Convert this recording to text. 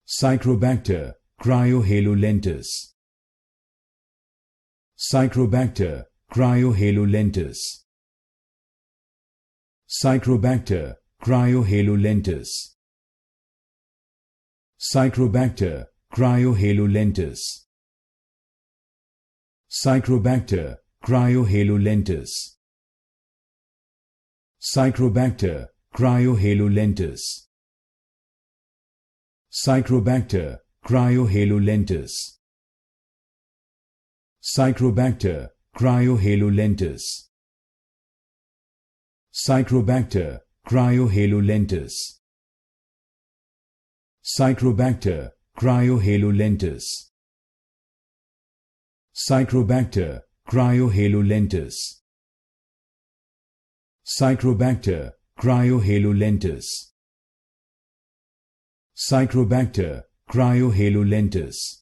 Psychrobacter Cryohalolentis. Psychrobacter Cryohalolentis. Psychrobacter Cryohalolentis. Psychrobacter Cryohalolentis. Psychrobacter Cryohalolentis. Psychrobacter Cryohalolentis. Psychrobacter Cryohalolentis. Psychrobacter Cryohalolentis. Psychrobacter Cryohalolentis. Psychrobacter Cryohalolentis. Psychrobacter Cryohalolentis. Psychrobacter Cryohalolentis. Psychrobacter Cryohalolentis.